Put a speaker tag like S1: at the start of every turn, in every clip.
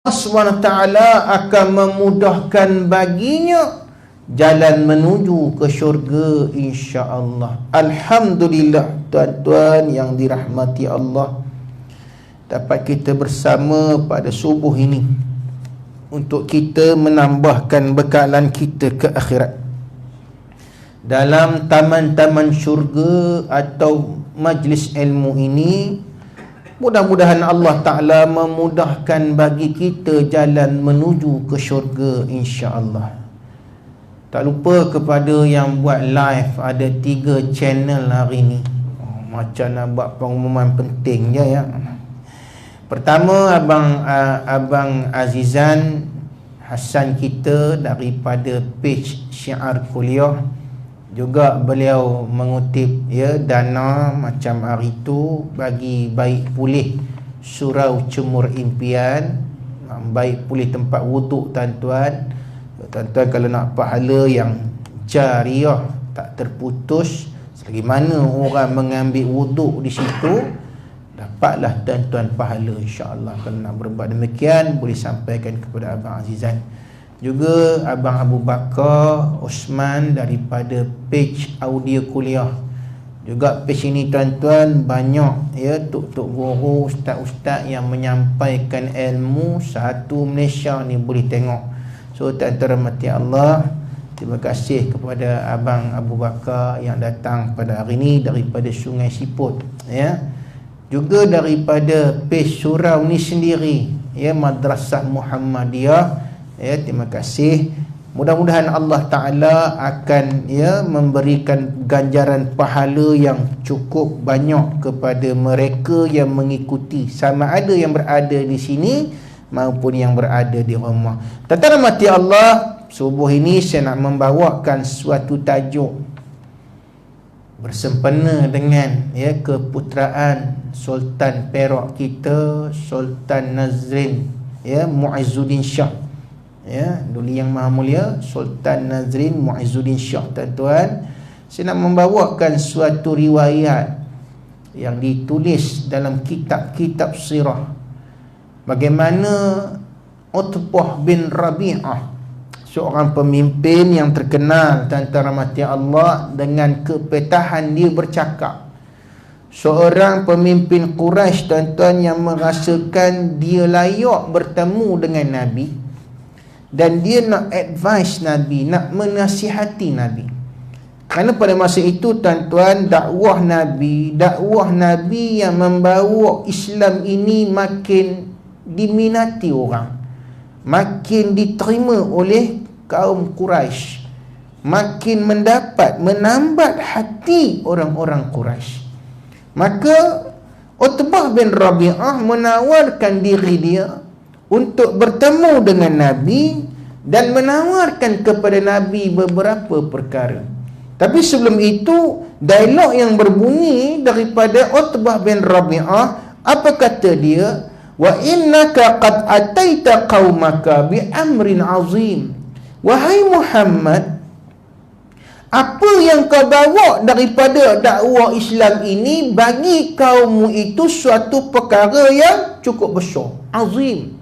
S1: SWT akan memudahkan baginya jalan menuju ke syurga, insya-Allah. Alhamdulillah, tuan-tuan yang dirahmati Allah, dapat kita bersama pada subuh ini untuk kita menambahkan bekalan kita ke akhirat dalam taman-taman syurga atau majlis ilmu ini. Mudah-mudahan Allah Ta'ala memudahkan bagi kita jalan menuju ke syurga, insya-Allah. Tak lupa kepada yang buat live, ada 3 channel hari ni. Macam nak buat pengumuman penting je ya. Pertama, Abang Azizan Hasan kita daripada page Syiar Kuliah. Juga beliau mengutip ya dana macam hari tu bagi baik pulih surau Cemur Impian, baik pulih tempat wuduk tuan-tuan. Tuan-tuan kalau nak pahala yang jariah tak terputus, selagi mana orang mengambil wuduk di situ, dapatlah tuan-tuan pahala, insya-Allah. Kalau nak berbuat demikian boleh sampaikan kepada Abang Azizan. Juga Abang Abu Bakar Osman daripada page Audio Kuliah. Juga page ini tuan-tuan banyak ya tok-tok guru, ustaz-ustaz yang menyampaikan ilmu satu Malaysia ni boleh tengok. So tuan-tuan rahmati Allah, terima kasih kepada Abang Abu Bakar yang datang pada hari ini daripada Sungai Siput ya. Juga daripada page surau ni sendiri ya, Madrasah Muhammadiyah ya, terima kasih. Mudah-mudahan Allah Ta'ala akan ya memberikan ganjaran pahala yang cukup banyak kepada mereka yang mengikuti, sama ada yang berada di sini maupun yang berada di rumah. Tuan-tuan rahmati Allah, subuh ini saya nak membawakan suatu tajuk bersempena dengan ya keputeraan Sultan Perak kita, Sultan Nazrin ya Muizzuddin Shah ya, Duli Yang Maha Mulia Sultan Nazrin Muizzuddin Shah. Tuan-tuan, saya nak membawakan suatu riwayat yang ditulis dalam kitab-kitab sirah, bagaimana Utbah bin Rabi'ah, seorang pemimpin yang terkenal tuan-tuan rahmati Allah dengan kepetahan dia bercakap. Seorang pemimpin Quraisy tuan-tuan yang merasakan dia layak bertemu dengan Nabi, dan dia nak advise Nabi, nak menasihati Nabi. Kerana pada masa itu tuan-tuan, dakwah Nabi yang membawa Islam ini makin diminati orang, makin diterima oleh kaum Quraisy, makin menambat hati orang-orang Quraisy. Maka Utbah bin Rabi'ah menawarkan diri dia untuk bertemu dengan Nabi dan menawarkan kepada Nabi beberapa perkara. Tapi sebelum itu, dialog yang berbunyi daripada Utbah bin Rabi'ah, apa kata dia? Wa innaka qad ataita qaumaka bi amrin azim. Wahai Muhammad, apa yang kau bawa daripada dakwah Islam ini bagi kaummu itu suatu perkara yang cukup besar, azim.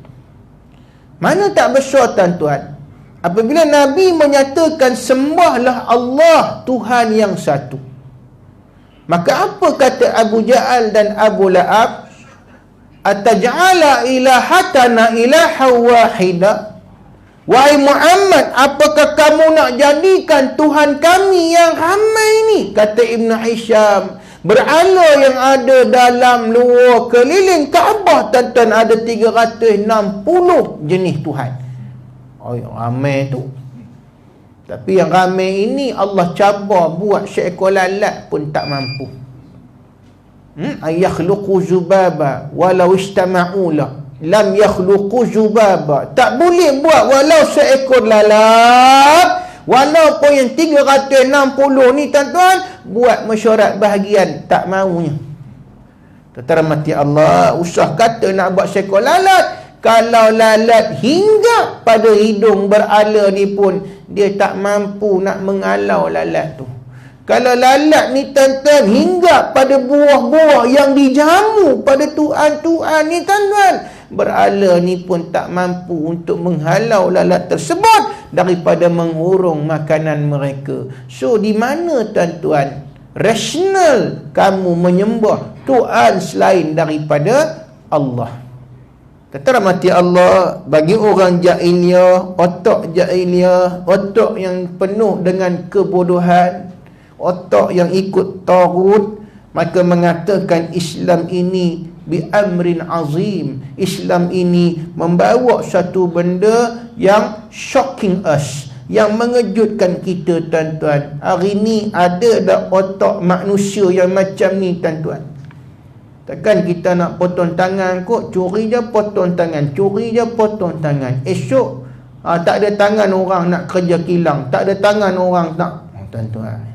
S1: Mana tak besar tuan-tuan? Apabila Nabi menyatakan sembahlah Allah Tuhan yang satu, maka apa kata Abu Jahal dan Abu La'ab? Ataj'ala ilahatana ilaha wahida. Wahai Muhammad, apakah kamu nak jadikan Tuhan kami yang ramai ni? Kata Ibn Hisham, berhala yang ada dalam luar keliling Kaabah tuan-tuan ada 360 jenis Tuhan. Oh, yang ramai tu. Tapi yang ramai ini Allah cabar buat seekor lalat pun tak mampu. Ayakhluqu zubaba walau istama'u la lam yakhluqu zubaba. Tak boleh buat walau seekor lalat, walaupun yang 360 ni tuan-tuan buat mesyuarat bahagian, tak maunya. Tuan-tuan rahmati Allah, usah kata nak buat seekor lalat. Kalau lalat hingga pada hidung berala ni pun dia tak mampu nak mengalau lalat tu. Kalau lalat ni tuan-tuan hingga pada buah-buah yang dijamu pada tuan-tuan ni tuan-tuan, berhala ni pun tak mampu untuk menghalau lalat tersebut daripada mengurung makanan mereka. So di mana tuan-tuan rasional kamu menyembah Tuhan selain daripada Allah? Kata rahmati Allah, bagi orang jahiliyah, otak jahiliyah, otak yang penuh dengan kebodohan, otak yang ikut taghut, maka mengatakan Islam ini bi amrin azim. Islam ini membawa satu benda yang shocking us, yang mengejutkan kita tuan-tuan. Hari ni ada dah otak manusia yang macam ni tuan-tuan. Takkan kita nak potong tangan kot, curi je potong tangan, curi je potong tangan. Esok tak ada tangan orang nak kerja kilang, tak ada tangan orang nak, tuan-tuan.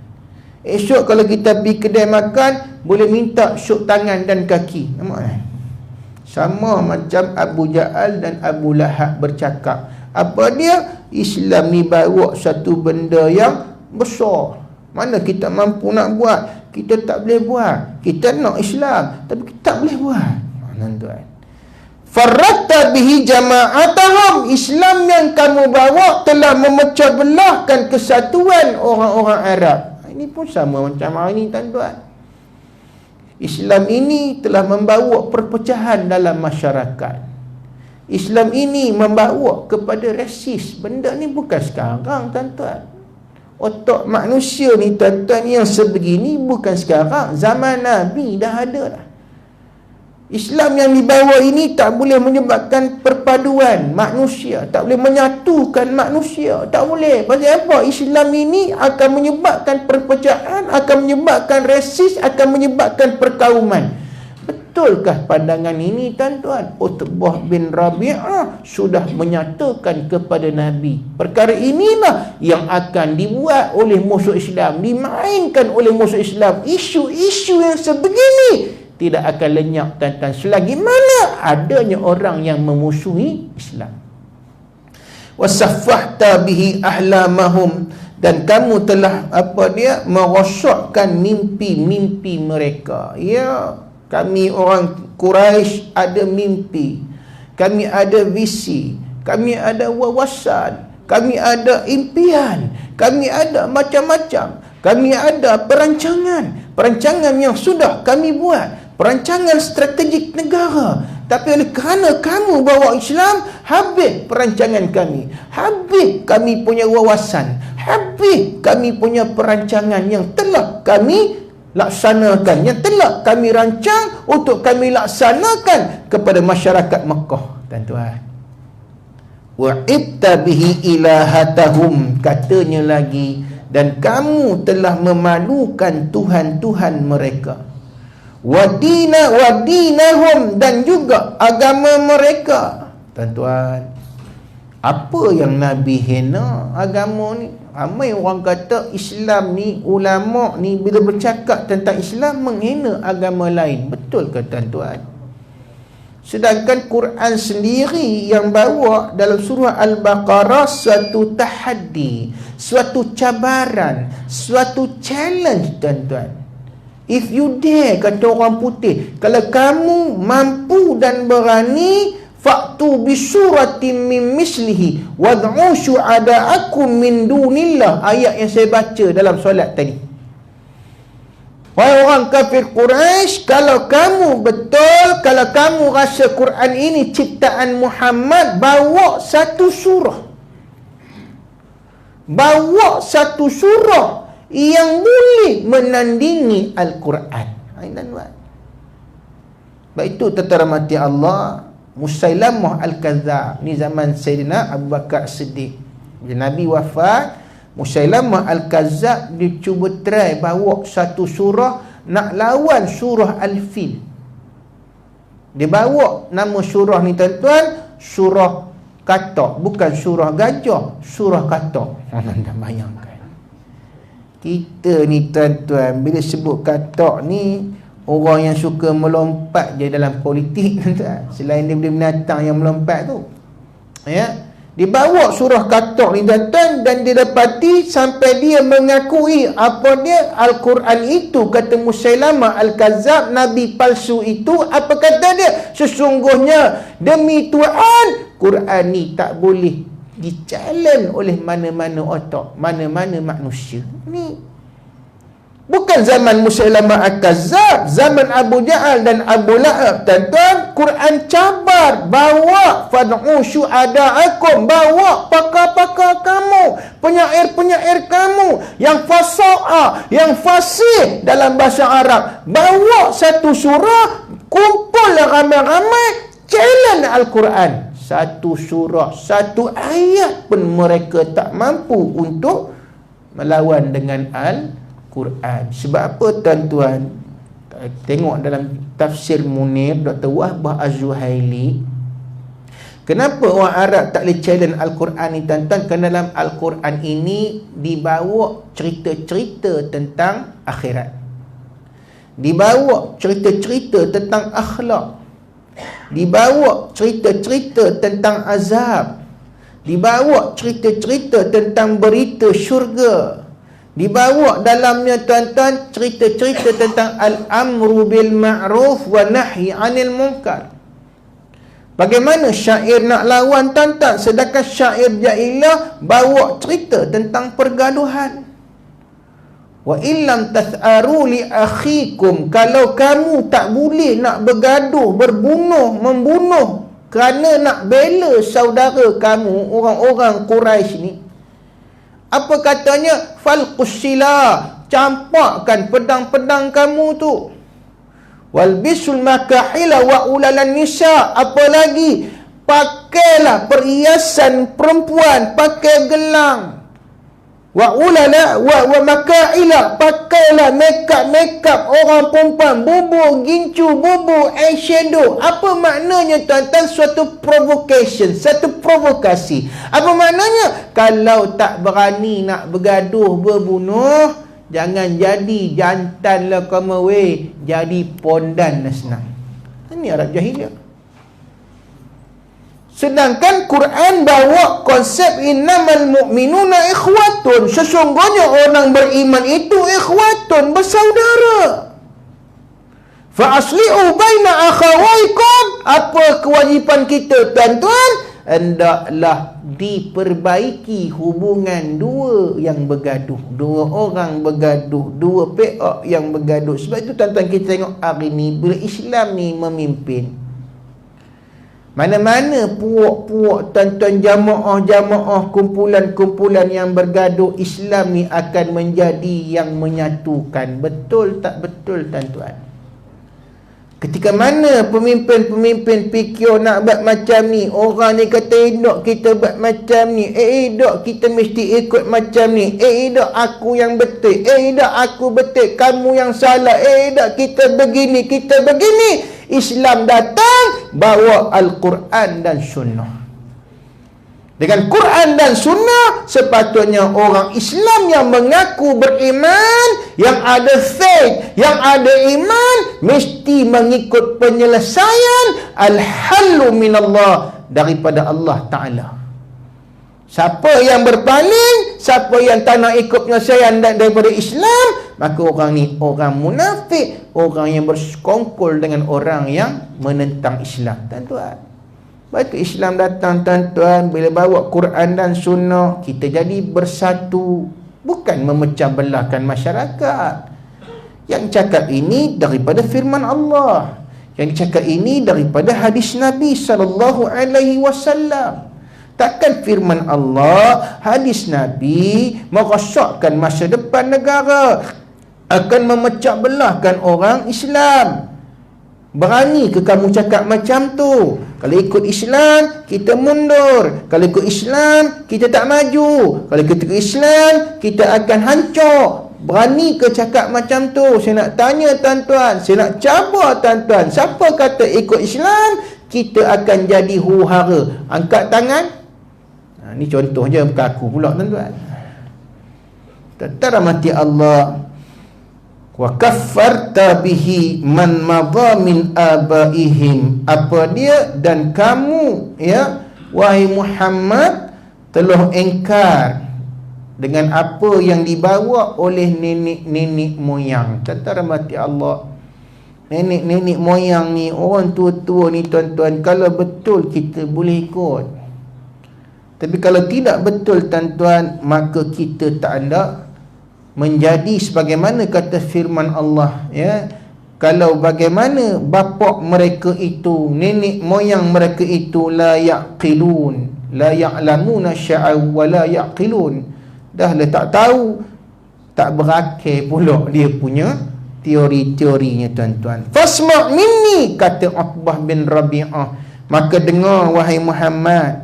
S1: Esok kalau kita pergi kedai makan, boleh minta syuk tangan dan kaki. Nampak kan? Sama macam Abu Jahal dan Abu Lahab bercakap. Apa dia? Islam ni bawa satu benda yang besar. Mana kita mampu nak buat? Kita tak boleh buat. Kita nak Islam, tapi kita tak boleh buat. Tuan-tuan, farratta bihi jama'atahum. Islam yang kamu bawa telah memecah belahkan kesatuan orang-orang Arab. Ini pun sama macam hari ini tuan-tuan. Islam ini telah membawa perpecahan dalam masyarakat. Islam ini membawa kepada rasis. Benda ni bukan sekarang tuan-tuan. Otak manusia ni tuan-tuan yang sebegini bukan sekarang. Zaman Nabi dah ada dah. Islam yang dibawa ini tak boleh menyebabkan perpaduan manusia, tak boleh menyatukan manusia, tak boleh. Pasal apa? Islam ini akan menyebabkan perpecahan, akan menyebabkan rasis, akan menyebabkan perkauman. Betulkah pandangan ini tuan-tuan? Utbah bin Rabi'ah sudah menyatakan kepada Nabi. Perkara inilah yang akan dibuat oleh musuh Islam, dimainkan oleh musuh Islam. Isu-isu yang sebegini tidak akan lenyap tuan-tuan selagi mana adanya orang yang memusuhi Islam. Wasaffahta bihi ahlamahum, dan kamu telah merosakkan mimpi-mimpi mereka. Ya, kami orang Quraisy ada mimpi, kami ada visi, kami ada wawasan, kami ada impian, kami ada macam-macam, kami ada perancangan yang sudah kami buat, perancangan strategik negara. Tapi oleh kerana kamu bawa Islam, habis perancangan kami, habis kami punya wawasan, habis kami punya perancangan yang telah kami laksanakan, yang telah kami rancang untuk kami laksanakan kepada masyarakat Mekah. Tuan-tuan, wa'ibta bihi ilahatahum, katanya lagi, dan kamu telah memalukan Tuhan-Tuhan mereka. Wadinahum, dan juga agama mereka. Tuan-tuan, apa yang Nabi hina agama ni? Ramai orang kata Islam ni, ulama ni bila bercakap tentang Islam menghina agama lain. Betul ke tuan-tuan? Sedangkan Quran sendiri yang bawa dalam surah Al-Baqarah suatu tahaddi, suatu cabaran, suatu challenge tuan-tuan. If you dare, kata orang putih, kalau kamu mampu dan berani, fa'tu bisuratin min mislihi wad'u syu'ada'akum min dunillah. Ayat yang saya baca dalam solat tadi. Wahai orang kafir Quraisy, kalau kamu betul, kalau kamu rasa Quran ini ciptaan Muhammad, bawa satu surah. Bawa satu surah yang boleh menandingi Al-Quran. Baik itu terhormati Allah, Musailamah Al-Kadzab ni zaman Sayyidina Abu Bakar Siddiq. Bila Nabi wafat, Musailamah Al-Kadzab dia cuba try bawa satu surah nak lawan surah Al-Fil. Dia bawa nama surah ni tuan-tuan, surah katak, bukan surah gajah, surah katak. Anda bayangkan. Kita ni tuan-tuan, bila sebut katak ni, orang yang suka melompat je dalam politik tuan-tuan. Selain daripada binatang yang melompat tu, ya, Dibawa surah Katok ni tuan-tuan, dan didapati sampai dia mengakui apa dia Al-Quran itu, kata Musailamah Al-Kazab, nabi palsu itu. Apa kata dia? Sesungguhnya demi Tuhan, Quran ni tak boleh di-challenge oleh mana-mana otak, mana-mana manusia. Ni bukan zaman Musailamah Al-Kazab, zaman Abu Jahal dan Abu Lahab. Tuan-tuan, Quran cabar, bawa fad'u syuhada'akum, bawa pakar-pakar kamu, penyair-penyair kamu yang fasa'ah, yang fasih dalam bahasa Arab, bawa satu surah, kumpul ramai-ramai, challenge Al-Quran. Satu surah, satu ayat pun mereka tak mampu untuk melawan dengan Al-Quran. Sebab apa tuan-tuan? Tengok dalam tafsir Munir Dr. Wahbah Az-Zuhaili, kenapa orang Arab tak boleh challenge Al-Quran ni tuan-tuan? Kerana dalam Al-Quran ini dibawa cerita-cerita tentang akhirat, dibawa cerita-cerita tentang akhlak, dibawa cerita-cerita tentang azab, dibawa cerita-cerita tentang berita syurga, dibawa dalamnya tuan-tuan cerita-cerita tentang al-amru bil ma'ruf wa nahyi 'anil munkar. Bagaimana syair nak lawan tuan-tuan, sedangkan syair jailah bawa cerita tentang pergaduhan. Wa illam tas'aru li akhikum, kalau kamu tak boleh nak bergaduh, berbunuh, membunuh kerana nak bela saudara kamu, orang-orang Quraisy ni, apa katanya? Falqussila, campakkan pedang-pedang kamu tu. Walbisul makahila wa ulalan nisa, apa lagi? Pakailah perhiasan perempuan, pakai gelang. Wa ulala wa makaila, pakailah makeup orang perempuan, bubuh gincu, bubuh eyeshadow. Apa maknanya tuan-tuan? Suatu provocation, satu provokasi. Apa maknanya? Kalau tak berani nak bergaduh, berbunuh, jangan jadi jantan lah kamu weh, jadi pondan lah senang. Ini Arab jahiliah. Sedangkan Quran bawa konsep innamal mu'minuna ikhwatun, sesungguhnya orang beriman itu ikhwatun, bersaudara. Fa asli'u baina akhawaikum, apa kewajipan kita tuan-tuan? Hendaklah diperbaiki hubungan dua yang bergaduh, dua orang bergaduh, dua pihak yang bergaduh. Sebab itu tuan-tuan, kita tengok hari ni bila Islam ni memimpin, mana-mana puak-puak tuan-tuan, jamaah-jamaah, kumpulan-kumpulan yang bergaduh, Islam ni akan menjadi yang menyatukan. Betul tak betul tuan-tuan? Ketika mana pemimpin-pemimpin fikir nak buat macam ni, orang ni kata dok kita buat macam ni, dok kita mesti ikut macam ni, dok aku yang betul, dok aku betul, kamu yang salah, dok kita begini, kita begini. Islam datang bawa Al-Quran dan Sunnah. Dengan Quran dan Sunnah, sepatutnya orang Islam yang mengaku beriman, yang ada faith, yang ada iman, mesti mengikut penyelesaian al-hallu minallah, daripada Allah Ta'ala. Siapa yang berpaling, siapa yang tak nak ikut penyelesaian daripada Islam, maka orang ni orang munafik, orang yang bersekongkol dengan orang yang menentang Islam. Tuan-tuan, baik Islam datang tuan-tuan, bila bawa Quran dan Sunnah, kita jadi bersatu, bukan memecah belahkan masyarakat. Yang cakap ini daripada firman Allah, yang cakap ini daripada hadis Nabi SAW. Takkan firman Allah, hadis Nabi merosakkan masa depan negara, akan memecah belahkan orang Islam. Berani ke kamu cakap macam tu? Kalau ikut Islam, kita mundur. Kalau ikut Islam, kita tak maju. Kalau ikut Islam, kita akan hancur. Berani ke cakap macam tu? Saya nak tanya tuan-tuan, saya nak cabar tuan-tuan, siapa kata ikut Islam kita akan jadi huru-hara? Angkat tangan. Ni contoh je, bukan aku pula tuan-tuan. Tuan-tuan rahmati Allah. Wa kaffarta bihi man madha min abaihim, apa dia? Dan kamu wahai Muhammad, telah engkar dengan apa yang dibawa oleh nenek-nenek moyang. Kata rahmati Allah, nenek-nenek moyang ni, orang tua-tua ni tuan-tuan, kalau betul kita boleh ikut. Tapi kalau tidak betul tuan-tuan, maka kita tak ada menjadi sebagaimana kata firman Allah, ya. Kalau bagaimana bapa mereka itu, nenek moyang mereka itu, la yaqilun, la ya'lamuna syai'a wa la yaqilun, dah lah tak tahu, tak berakal pula dia punya teori-teorinya tuan-tuan. Fasma' minni, kata Uqbah bin Rabi'ah, maka dengar wahai Muhammad,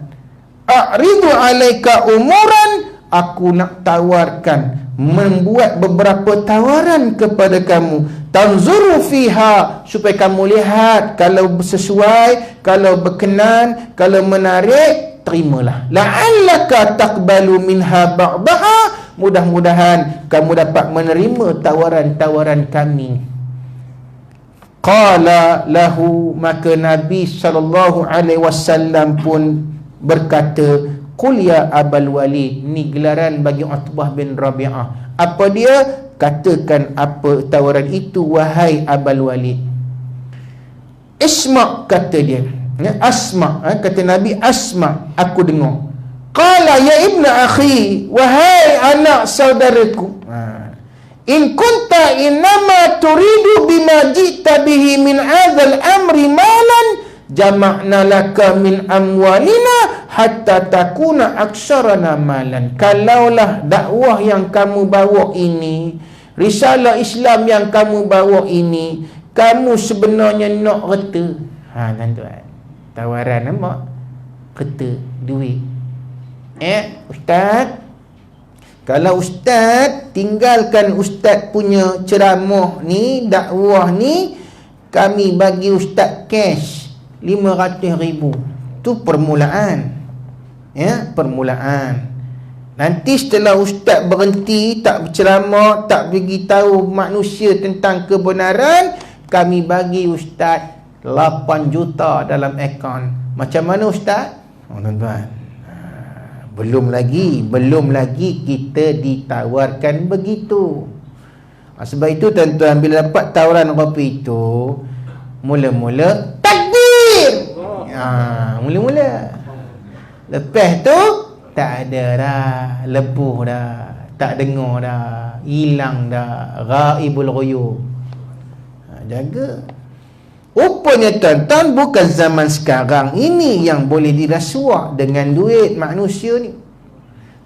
S1: a'ridu alaika umuran, aku nak tawarkan, membuat beberapa tawaran kepada kamu, tanzuru fiha, supaya kamu lihat, kalau sesuai, kalau berkenan, kalau menarik, terimalah. La'allaka taqbalu minha ba'daha, mudah-mudahan kamu dapat menerima tawaran-tawaran kami. Qala lahu, maka Nabi SAW pun berkata, qul ya Abul Walid, ni gelaran bagi Utbah bin Rabi'ah. Apa dia? Katakan apa tawaran itu, wahai Abul Walid. Isma', kata dia, ya, asma', kata Nabi, asma', aku dengar. Qala ya ibnu akhi, wahai anak saudaraku, in kunta innama turidu bima ji'ta bihi min hadzal amri malan, jama'na laka min amwalina hatta takuna aksarana malan. Kalaulah dakwah yang kamu bawa ini, risalah Islam yang kamu bawa ini, kamu sebenarnya nak reta, tuan-tuan, tawaran apa? Reta, duit. Ustaz, kalau ustaz tinggalkan ustaz punya ceramah ni, dakwah ni, kami bagi ustaz cash 500,000. Tu permulaan, ya, permulaan. Nanti setelah ustaz berhenti, tak berceramah, tak bagi tahu manusia tentang kebenaran, kami bagi ustaz 8 juta dalam akaun. Macam mana ustaz? Tuan-tuan, belum lagi kita ditawarkan begitu. Sebab itu tuan-tuan, bila dapat tawaran apa itu, mula-mula takbir. Mula-mula. Lepas tu tak ada dah, lebuh dah, tak dengar dah, hilang dah, ghaibul ghuyub. Jaga. Rupanya tuan-tuan, bukan zaman sekarang ini yang boleh dirasuah dengan duit manusia ni.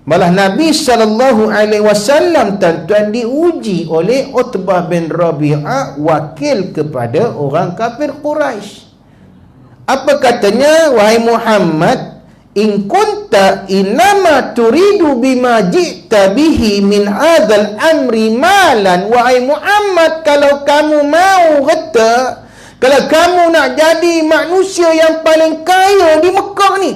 S1: Malah Nabi SAW tuan-tuan diuji oleh Utbah bin Rabi'ah, wakil kepada orang kafir Quraisy. Apa katanya? Wahai Muhammad, in kunta innama turidu bima ji'ta bihi min hadzal amri malan. Wahai Muhammad, kalau kamu mau reta, kalau kamu nak jadi manusia yang paling kaya di Mekah ni,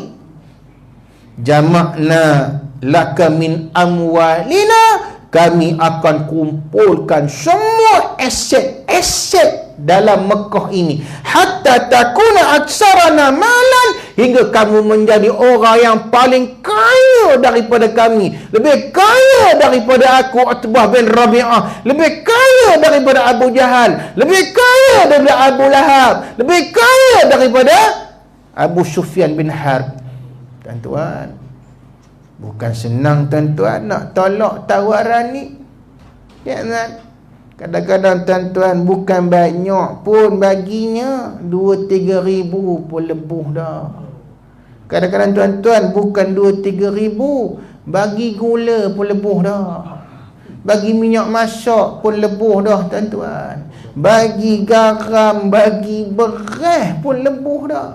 S1: jama'na laka min amwalina, kami akan kumpulkan semua aset-aset dalam Mekah ini, hatta takuna aksarana malan, hingga kamu menjadi orang yang paling kaya daripada kami, lebih kaya daripada aku Utbah bin Rabi'ah, lebih kaya daripada Abu Jahal, lebih kaya daripada Abu Lahab, lebih kaya daripada Abu Sufyan bin Harb. Tuan-tuan, bukan senang tuan-tuan nak tolak tawaran ni. Jangan. Kadang-kadang tuan-tuan bukan banyak pun baginya, 2-3 ribu pun lebuh dah. Kadang-kadang tuan-tuan bukan 2-3 ribu, bagi gula pun lebuh dah, bagi minyak masak pun lebuh dah tuan-tuan, bagi garam, bagi beras pun lebuh dah.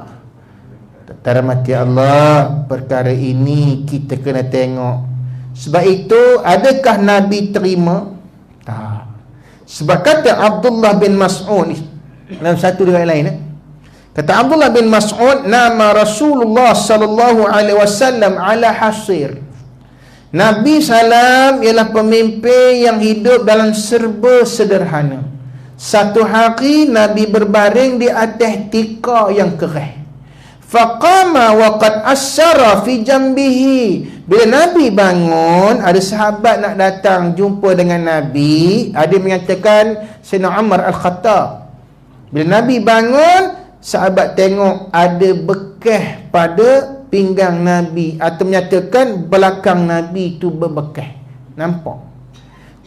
S1: Rahmati Allah, perkara ini kita kena tengok. Sebab itu, adakah Nabi terima? Tak. Sebab kata Abdullah bin Mas'ud dalam satu riwayat lain, kata Abdullah bin Mas'ud, nama Rasulullah sallallahu alaihi wasallam ala hasir. Nabi salam ialah pemimpin yang hidup dalam serba sederhana. Satu hari Nabi berbaring di atas tikar yang keras. Faqama wa qad asyara fi jambihi. Bila Nabi bangun, ada sahabat nak datang jumpa dengan Nabi. Ada mengatakan Sayyidina Umar Al-Khattab. Bila Nabi bangun, sahabat tengok ada bekas pada pinggang Nabi, atau menyatakan belakang Nabi itu berbekas. Nampak?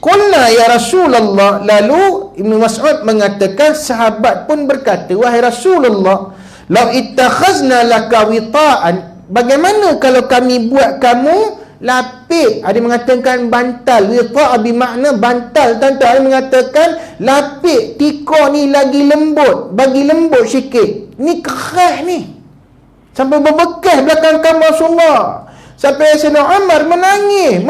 S1: Qulna ya Rasulullah. Lalu Ibnu Mas'ud mengatakan, sahabat pun berkata, wahai Rasulullah, law ittakhazna laka wita'an, bagaimana kalau kami buat kamu lapik? Ada mengatakan bantal. Wita' bermakna bantal. Tentu ada mengatakan lapik tika ni lagi lembut, bagi lembut sikit. Ni keras ni, sampai berbekas belakang kamu Rasulullah. Sampai Sayyidina Umar menangis.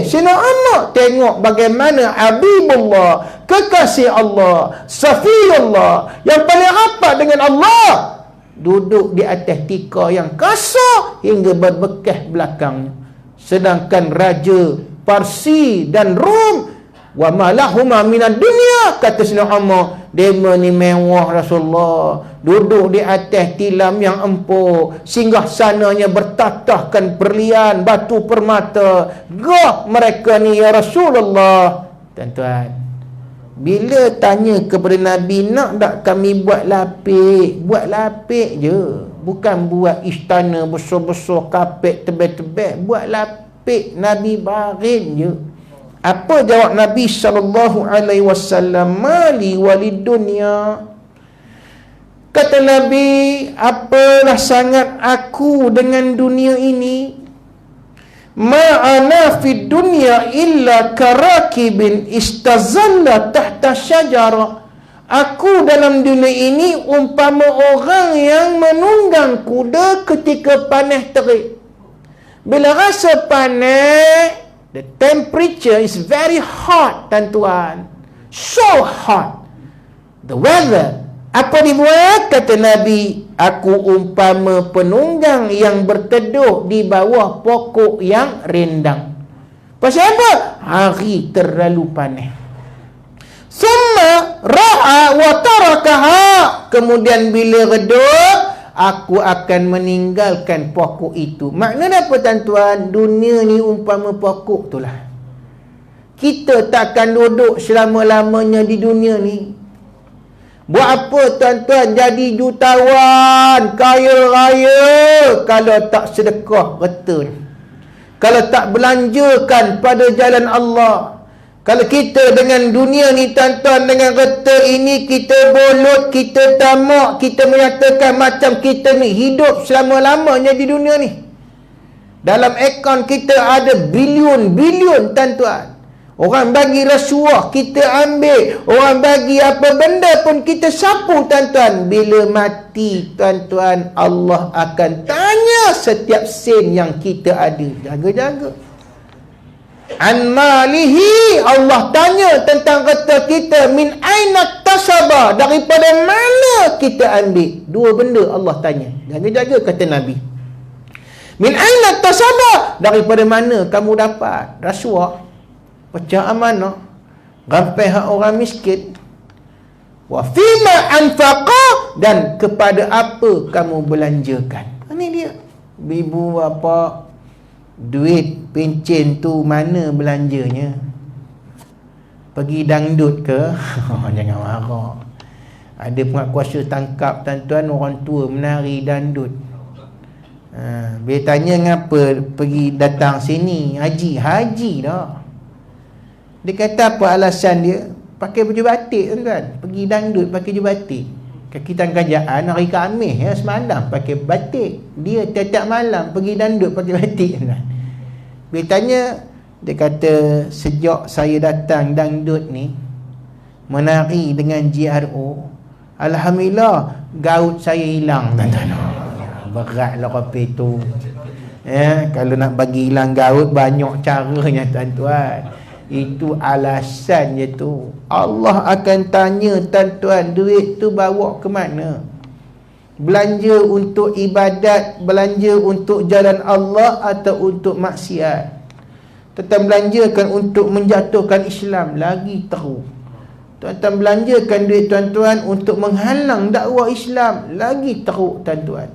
S1: Sayyidina Umar tengok bagaimana Habibullah, kekasih Allah, Safiyullah, yang paling rapat dengan Allah, duduk di atas tika yang kasar hingga berbekas belakangnya. Sedangkan Raja Parsi dan Rom, wa malahuma minad dunya, kata Sayyidina Umar, dema ni mewah Rasulullah, duduk di atas tilam yang empuk, singgah sananya bertatahkan berlian, batu permata, gah mereka ni ya Rasulullah. Tuan-tuan, bila tanya kepada Nabi, nak tak kami buat lapik? Buat lapik je, bukan buat istana besar-besar, kapet tebal-tebal. Buat lapik, Nabi baring je. Apa jawab Nabi SAW? Mali walid dunya. Kata Nabi, apalah sangat aku dengan dunia ini. Ma'ana fid dunya illa karakibin istazalla tahta syajara. Aku dalam dunia ini umpama orang yang menunggang kuda ketika panas terik. Bila rasa panas, the temperature is very hot, tuan-tuan. So hot. The weather. Apa dibuat? Kata Nabi, aku umpama penunggang yang berteduh di bawah pokok yang rindang. Pasal apa? Hari terlalu panas. Summa ra'a wa tarakaha. Kemudian bila redup, aku akan meninggalkan pokok itu. Maknanya apa, tuan-tuan? Dunia ni umpama pokok itulah. Kita takkan duduk selama-lamanya di dunia ni. Buat apa, tuan-tuan, jadi jutawan, kaya raya, kalau tak sedekah return, kalau tak belanjakan pada jalan Allah. Kalau kita dengan dunia ni, tuan-tuan, dengan reta ini kita bolut, kita tamak, kita menyatakan macam kita ni hidup selama-lamanya di dunia ni. Dalam akaun kita ada bilion-bilion, tuan-tuan. Orang bagi rasuah, kita ambil. Orang bagi apa benda pun kita sapu, tuan-tuan. Bila mati, tuan-tuan, Allah akan tanya setiap sen yang kita ada. Jaga-jaga. An malihi, Allah tanya tentang harta kita. Min aina tasaba, daripada mana kita ambil. Dua benda Allah tanya. Jaga-jaga, kata Nabi. Min aina tasaba, daripada mana kamu dapat rasuah, pecah amanah, rampai hak orang miskin. Wa fima anfaqa, dan kepada apa kamu belanjakan. Ini dia. Ibu bapa, duit pencen tu mana belanjanya? Pergi dangdut ke? Jangan marah. Ada penguatkuasa tangkap, tuan-tuan, orang tua menari dangdut. Bila tanya ngapa pergi datang sini, haji dah. Dia kata apa alasan dia? Pakai baju batik, tuan-tuan. Pergi dangdut pakai baju batik. Kaki kerajaan hari Khamis ya, semalam pakai batik. Dia tiap-tiap malam pergi dangdut pakai batik, tuan-tuan. Bila tanya, dia kata sejak saya datang dangdut ni, menari dengan GRO, alhamdulillah gaut saya hilang, tuan-tuan. Beratlah kopi tu. Kalau nak bagi hilang gaut banyak caranya, tuan-tuan. Itu alasannya tu. Allah akan tanya, tuan-tuan, duit tu bawa ke mana? Belanja untuk ibadat, belanja untuk jalan Allah atau untuk maksiat? Tuan-tuan belanjakan untuk menjatuhkan Islam, lagi teruk. Tuan-tuan belanjakan duit, tuan-tuan, untuk menghalang dakwah Islam, lagi teruk, tuan-tuan.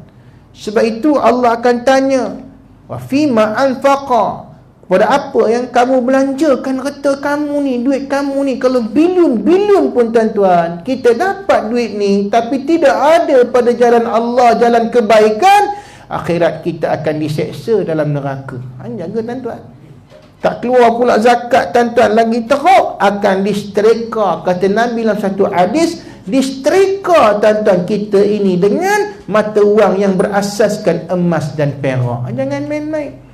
S1: Sebab itu Allah akan tanya, wa fima anfaqa, pada apa yang kamu belanjakan harta kamu ni, duit kamu ni. Kalau bilion-bilion pun tuan-tuan, kita dapat duit ni tapi tidak ada pada jalan Allah, jalan kebaikan, akhirat kita akan diseksa dalam neraka. Jaga tuan-tuan. Tak keluar pula zakat tuan-tuan, lagi teruk akan disetrika. Kata Nabi dalam satu hadis, disetrika tuan-tuan kita ini dengan mata wang yang berasaskan emas dan perak. Jangan main-main.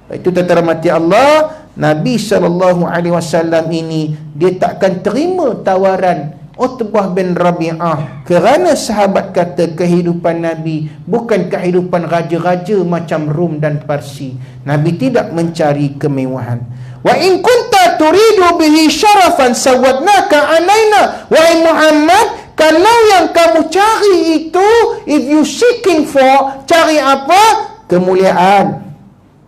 S1: Itu tentara mati Allah. Nabi SAW ini, dia takkan terima tawaran Utbah bin Rabi'ah, kerana sahabat kata kehidupan Nabi bukan kehidupan raja-raja macam Rum dan Parsi. Nabi tidak mencari kemewahan. Wa in kunta turidu bihi syarafan sawadnaka alaina. Wahai Muhammad, kalau yang kamu cari itu, if you seeking for, cari apa? Kemuliaan,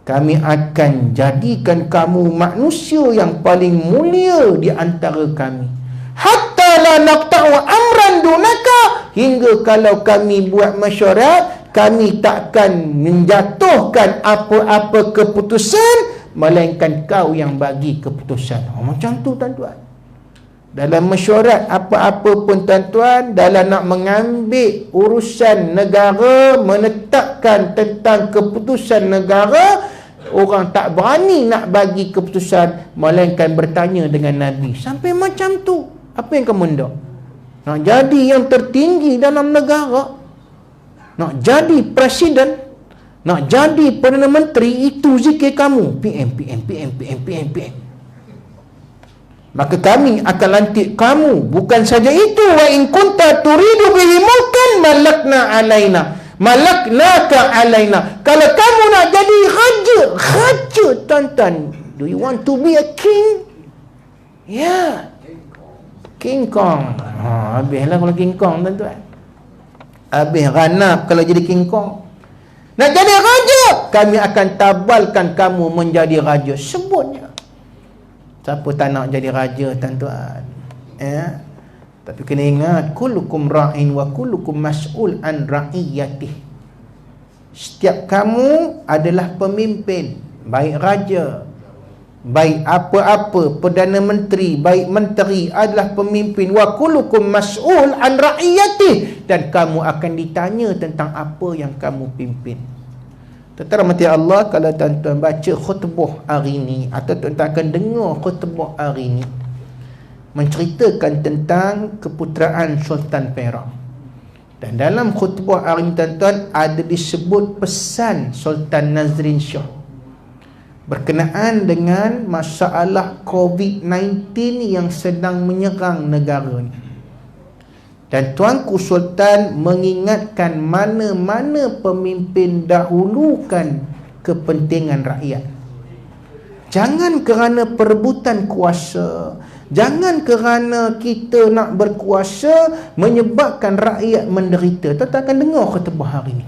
S1: kami akan jadikan kamu manusia yang paling mulia di antara kami. Hatta la naqta'u amran dunaka, hingga kalau kami buat mesyuarat, kami takkan menjatuhkan apa-apa keputusan melainkan kau yang bagi keputusan. Macam tu tuan-tuan. Dalam mesyuarat apa-apa pun tuan-tuan, dalam nak mengambil urusan negara, menetapkan tentang keputusan negara, orang tak berani nak bagi keputusan melainkan bertanya dengan Nabi. Sampai macam tu. Apa yang kamu nak jadi yang tertinggi dalam negara, nak jadi presiden, nak jadi Perdana Menteri, itu zikir kamu, PM. Maka kami akan lantik kamu. Bukan saja itu, wa in kunta turidu bihi mulkan malakna alaina, malaknaka alaina. Kalau kamu nak jadi raja tuan-tuan, do you want to be a king? Ya, King Kong. Habislah kalau King Kong tuan-tuan. Habis ranap kalau jadi King Kong. Nak jadi raja, kami akan tabalkan kamu menjadi raja. Sebutnya. Siapa tak nak jadi raja tuan-tuan? Ya. Tapi kena ingat, kullukum ra'in wa kullukum mas'ul an ra'iyatih. Setiap kamu adalah pemimpin, baik raja, baik apa-apa, Perdana Menteri, baik menteri, adalah pemimpin. Wa kullukum mas'ul an ra'iyatih, dan kamu akan ditanya tentang apa yang kamu pimpin. Tentara mati Allah, kalau tuan-tuan baca khutbah hari ini, atau tuan-tuan akan dengar khutbah hari ini, menceritakan tentang keputeraan Sultan Perak. Dan dalam khutbah hari ini tuan-tuan, ada disebut pesan Sultan Nazrin Shah berkenaan dengan masalah COVID-19 yang sedang menyerang negara ni. Dan Tuanku Sultan mengingatkan mana-mana pemimpin dahulukan kepentingan rakyat. Jangan kerana perebutan kuasa, jangan kerana kita nak berkuasa menyebabkan rakyat menderita. Tuan-tuan akan dengar khutbah hari ini.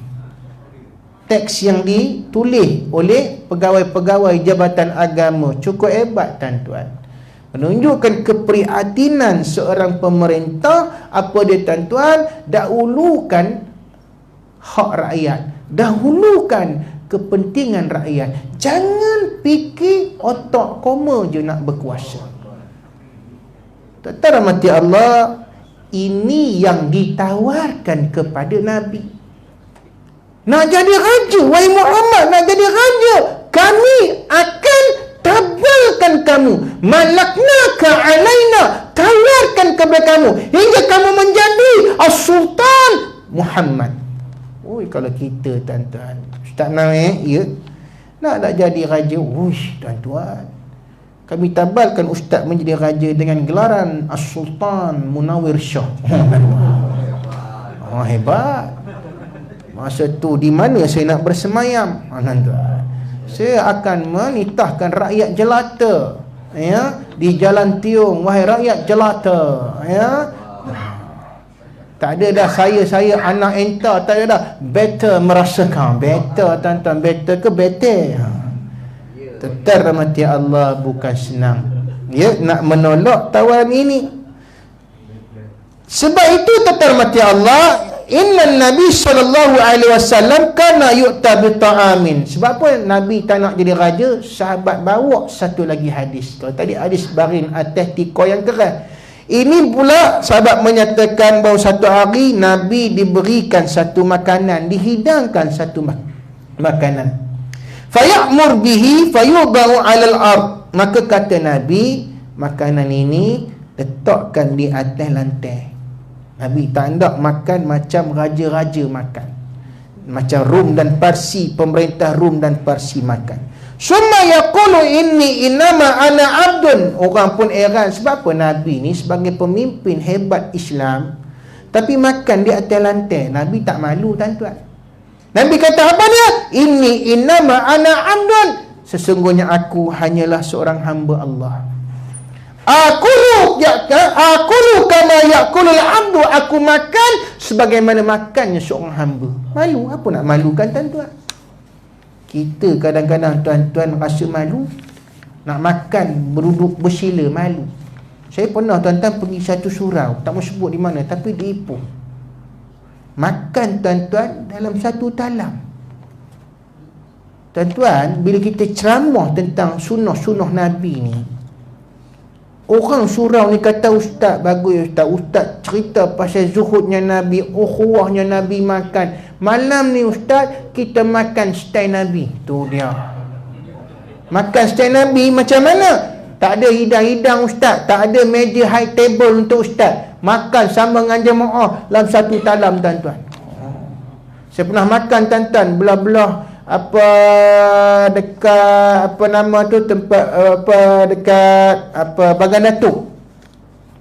S1: Teks yang ditulis oleh pegawai-pegawai Jabatan Agama cukup hebat tuan-tuan. Menunjukkan keprihatinan seorang pemerintah. Apa dia tuan-tuan? Dahulukan hak rakyat, dahulukan kepentingan rakyat. Jangan fikir otak koma je nak berkuasa. Tuan-tuan rahmati Allah, ini yang ditawarkan kepada Nabi. Nak jadi raja, wahai Muhammad, nak jadi raja, kami akan tabalkan kamu, malaknaka alaina, tawarkan kepada kamu hingga kamu menjadi as-sultan Muhammad. Oi, kalau kita tuan-tuan, Ustaz Naik, ya, nak jadi raja, uish tuan-tuan, kami tabalkan ustaz menjadi raja dengan gelaran as-sultan Munawir Shah. Hebat. Masa tu di mana saya nak bersemayam? Tuan, saya akan menitahkan rakyat jelata, ya, di Jalan Tiong. Wahai rakyat jelata, ya, tak ada dah saya anak entah, tak ada dah. Better merasakan, better tuan-tuan, better ke better? Tentara mati Allah bukan senang, ya, nak menolak tawaran ini. Sebab itu tentara mati Allah, Inna Nabi SAW kana yu'ta bita'amin. Sebab apa Nabi tak nak jadi raja? Sahabat bawa satu lagi hadis. Kalau tadi hadis barin atas tiko yang keras, ini pula sahabat menyatakan bahawa satu hari Nabi diberikan satu makanan, dihidangkan satu makanan. Fayamur bihi fayudahu 'alal ard. Maka kata Nabi, makanan ini letakkan di atas lantai. Nabi tak hendak makan macam raja-raja makan, macam Rom dan Parsi, pemerintah Rom dan Parsi makan. Summa yaqulu inni innama ana abdun. Orang pun heran, sebab apa Nabi ni sebagai pemimpin hebat Islam tapi makan di atas lantai. Nabi tak malu, tuan-tuan. Nabi kata apa dia? Inni innama ana abdun. Sesungguhnya aku hanyalah seorang hamba Allah. Akulu kama yakulul abdu. Aku makan sebagaimana makannya seorang hamba. Malu? Apa nak malukan, tuan-tuan? Kita kadang-kadang, tuan-tuan, rasa malu. Nak makan berduduk bersila, malu. Saya pernah, tuan-tuan, pergi satu surau, tak mau sebut di mana, tapi di Ipoh. Makan, tuan-tuan, dalam satu talam. Tuan-tuan, bila kita ceramah tentang sunnah-sunnah Nabi ni, orang surau ni kata, ustaz, bagus ustaz. Ustaz cerita pasal zuhudnya Nabi, ukhuwahnya Nabi makan. Malam ni ustaz, kita makan style Nabi. Tu dia. Makan style Nabi macam mana? Tak ada hidang-hidang ustaz, tak ada meja high table untuk ustaz. Makan sama dengan jemaah dalam satu talam, tuan-tuan. Saya pernah makan, tuan-tuan, belah-belah apa dekat apa nama tu tempat apa dekat apa Bagan Datuk,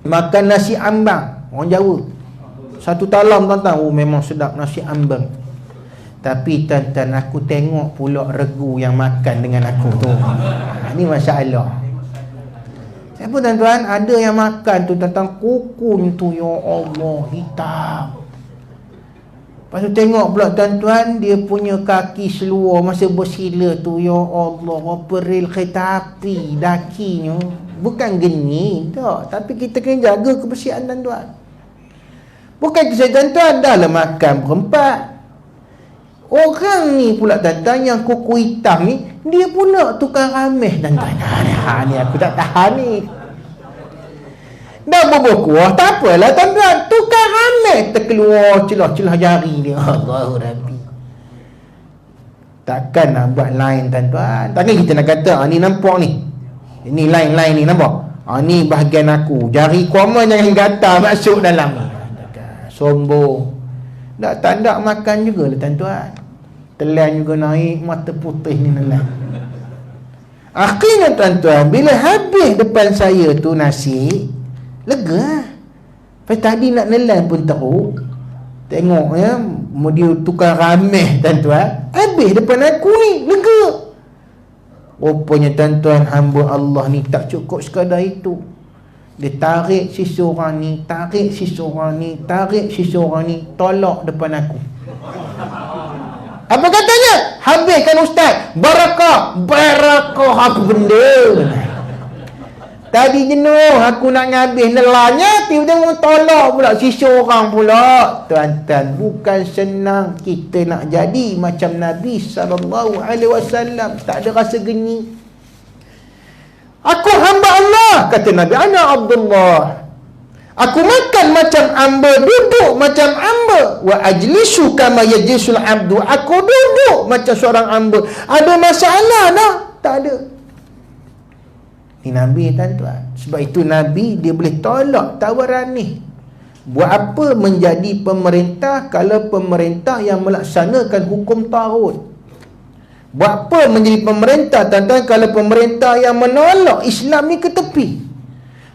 S1: makan nasi ambang orang Jawa satu talam, tuan-tuan. Oh, memang sedap nasi ambang. Tapi tuan-tuan, aku tengok pula regu yang makan dengan aku tu. Ini masalah. Siapa, tuan-tuan? Ada yang makan tu, tuan-tuan, kukunya tu, ya Allah, hitam. Lepas tu tengok pula, tuan-tuan, dia punya kaki seluar masa bersila tu, ya Allah, apa rel kereta api dakinya. Bukan geni tak, tapi kita kena jaga kebersihan, tuan-tuan. Bukan tu saja, tuan-tuan, dah lah makan berempat. Orang ni pula, tuan-tuan, yang kuku hitam ni, dia pula tukar rameh, tuan-tuan. Ni aku tak tahan ni. Dah berbukuah, tak apalah, tuan-tuan. Tukar ramai terkeluar celah-celah jari dia. Allahu Rabbi. Takkan nak buat lain, tuan-tuan. Takkan kita nak kata, ni nampak ni, ini lain-lain ni, nampak? Ni bahagian aku. Jari kuama jangan gatal masuk dalam ni. Sombong. Tak nak makan juga lah, tuan-tuan. Telan juga naik, mata putih ni nelan. Akhirnya, tuan-tuan, bila habis depan saya tu nasi, lega. Lepas tadi nak nelan pun teruk. Tengok ya, dia tukar rameh, tuan-tuan. Habis depan aku ni, lega. Rupanya, tuan-tuan, hamba Allah ni tak cukup sekadar itu. Dia tarik si seorang ni, tarik si seorang ni, tarik si seorang ni, tolak depan aku. Apa katanya? Habiskan ustaz. Barakah. Barakah aku benda. Tadi jenuh aku nak ngabis nelanya, tiba-tiba tolak pula sisa orang pula. Tuan-tuan, bukan senang kita nak jadi macam Nabi SAW. Tak ada rasa geni. Aku hamba Allah, kata Nabi. Ana Abdullah. Aku makan macam hamba, duduk macam hamba. Wa ajlisu kama yajlisul abdu. Aku duduk macam seorang hamba. Ada masalah tak? Tak ada. Ni Nabi, tuan-tuan. Sebab itu Nabi, dia boleh tolak tawaran ni. Buat apa menjadi pemerintah kalau pemerintah yang melaksanakan hukum taghut? Buat apa menjadi pemerintah, tuan-tuan, kalau pemerintah yang menolak Islam ni ke tepi?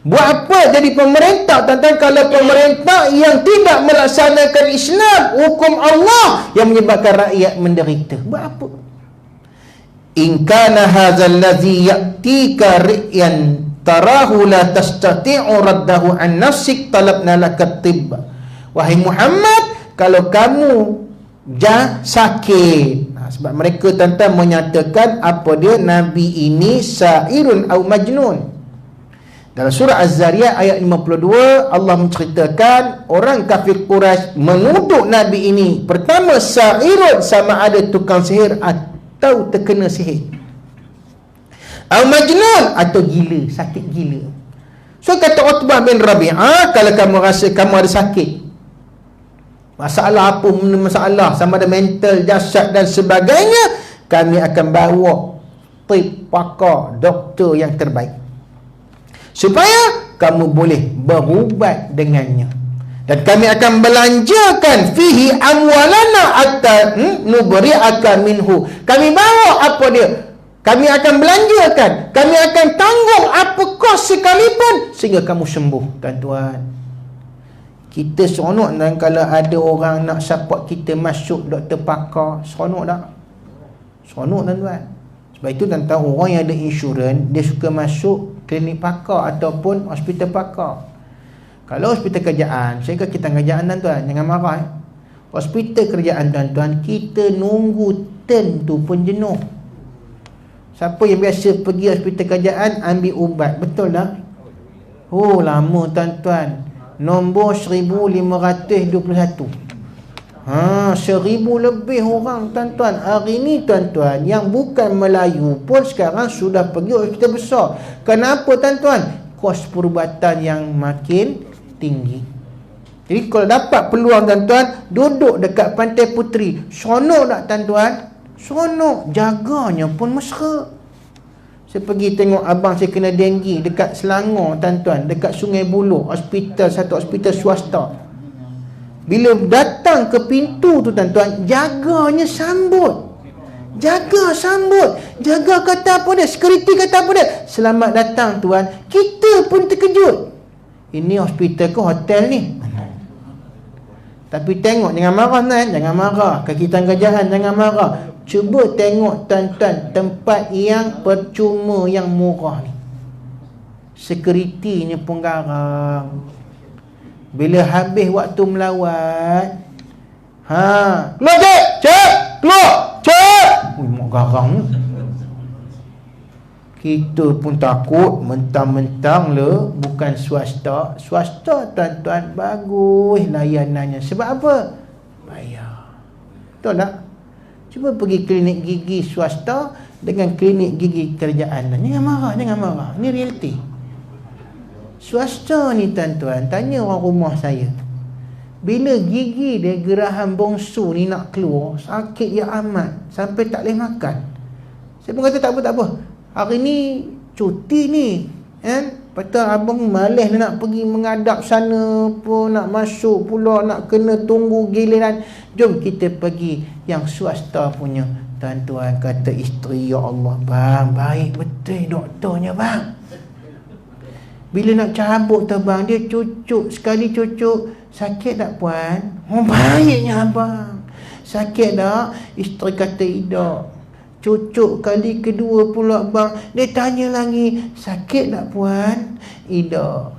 S1: Buat apa jadi pemerintah, tuan-tuan, kalau pemerintah yang tidak melaksanakan Islam, hukum Allah, yang menyebabkan rakyat menderita? Buat apa? In kana hadzal ladzi ya'tika ri'yan tarahu la tastati'u raddahu an nafsik talabna lakat tibb. Wahai Muhammad, kalau kamu sakit, sebab mereka, tuan-tuan, menyatakan apa dia, Nabi ini sa'irun au majnun. Dalam surah Az-Zariyat ayat 52, Allah menceritakan orang kafir Quraisy mengutuk Nabi ini. Pertama, sa'irun, sama ada tukang sihir atau terkena sihir, atau majnun, atau gila, sakit gila. So kata Utbah bin Rabi'ah, kalau kamu rasa kamu ada sakit, masalah apa masalah, sama ada mental, jasad dan sebagainya, kami akan bawa pakar, doktor yang terbaik, supaya kamu boleh berubat dengannya. Dan kami akan belanjakan fihi amwalana atta nubri'aka minhu. Kami bawa apa dia? Kami akan belanjakan, kami akan tanggung apa kos sekalipun sehingga kamu sembuh. Tuan-tuan, kita seronok dan kalau ada orang nak support kita masuk doktor pakar, seronok tak? Seronok tuan-tuan. Sebab itu tuan-tuan, orang yang ada insurans, dia suka masuk klinik pakar ataupun hospital pakar. Kalau hospital kerajaan, saya ke kita kerajaan tuan-tuan, jangan marah. Hospital kerajaan tuan-tuan, kita nunggu turn tu pun jenuh. Siapa yang biasa pergi hospital kerajaan ambil ubat, betul tak? Oh, lama tuan-tuan. Nombor 1521. 1000 lebih orang tuan-tuan. Hari ni tuan-tuan, yang bukan Melayu pun sekarang sudah pergi hospital besar. Kenapa tuan-tuan? Kos perubatan yang makin tinggi. Jadi kalau dapat peluang tuan-tuan, duduk dekat Pantai Puteri, seronok tak tuan-tuan? Seronok, jaganya pun mesra. Saya pergi tengok abang saya kena denggi dekat Selangor tuan-tuan, dekat Sungai Buloh, hospital, satu hospital swasta. Bila datang ke pintu tu tuan-tuan, jaganya sambut. Jaga sambut. Jaga kata apa dia? Security kata apa dia? Selamat datang tuan. Kita pun terkejut. Ini hospital ke hotel ni? Tapi tengok, jangan marah tuan, jangan marah. Kakitan kerajaan jangan marah. Cuba tengok tuan-tuan, tempat yang percuma, yang murah ni, security-nya pun garang. Bila habis waktu melawat, keluar cik, cik, keluar cik. Mak garang ni. Kita pun takut, mentang-mentang le bukan swasta. Swasta tuan-tuan bagus layanannya. Sebab apa? Bayar. Betul tak? Cuba pergi klinik gigi swasta dengan klinik gigi kerajaan. Jangan marah, jangan marah. Ini realiti. Swasta ni tuan-tuan, tanya orang rumah saya. Bila gigi dia geraham bongsu ni nak keluar, sakit ya amat, sampai tak boleh makan. Saya pun kata tak apa, tak apa. Hari ni cuti ni, kan? Patut abang malas nak pergi menghadap sana pun, nak masuk pula, nak kena tunggu giliran. Jom kita pergi yang swasta punya. Tuan-tuan kata isteri, ya Allah bang, baik betul doktornya bang. Bila nak cabut tu bang, dia cucuk, sekali cucuk, sakit tak puan? Oh baiknya abang. Sakit tak? Isteri kata tidak. Cucuk kali kedua pula bang, dia tanya lagi, sakit tak puan? Tidak.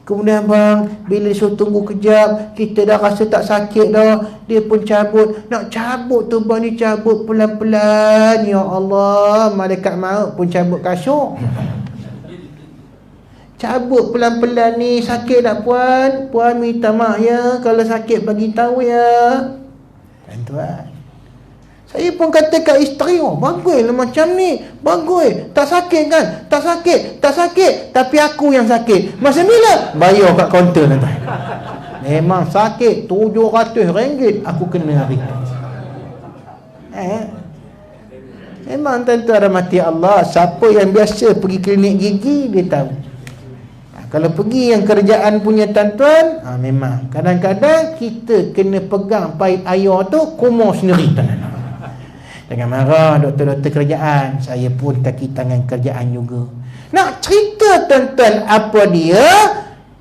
S1: Kemudian bang, bila suruh tunggu kejap, kita dah rasa tak sakit dah, dia pun cabut. Nak cabut tu bang, ni cabut pelan-pelan. Ya Allah, malaikat maut pun cabut kasut. Cabut pelan-pelan ni, sakit tak puan? Puan minta maaf ya, kalau sakit bagi tahu ya. Tuan-tuan, saya pun kata kat isteri, oh baguslah macam ni, bagus. Tak sakit kan? Tak sakit, tak sakit. Tapi aku yang sakit. Masa bila? Bayar kat kaunter tuan-tuan. Memang sakit, RM700 aku kena hari. Memang tuan-tuan rahmati Allah, siapa yang biasa pergi klinik gigi, dia tahu. Kalau pergi yang kerjaan punya tuan-tuan, memang kadang-kadang kita kena pegang paip air tu, kumur sendiri tuan-tuan. Jangan marah doktor-doktor kerajaan, saya pun kaki tangan kerajaan juga. Nak cerita tuan-tuan apa dia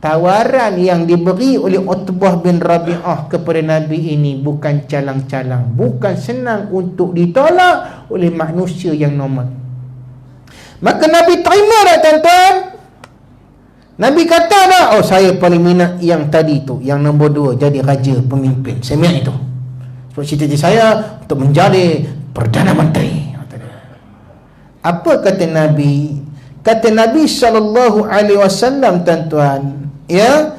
S1: tawaran yang diberi oleh Utbah bin Rabi'ah kepada Nabi ini, bukan calang-calang, bukan senang untuk ditolak oleh manusia yang normal. Maka Nabi terima tak tuan-tuan? Nabi kata tak, oh saya paling minat yang tadi tu, yang nombor 2, jadi raja pemimpin. Saya minat itu. Sebab cita-cita saya untuk menjadi Perdana Menteri. Apa kata Nabi? Kata Nabi SAW, tuan-tuan, ya,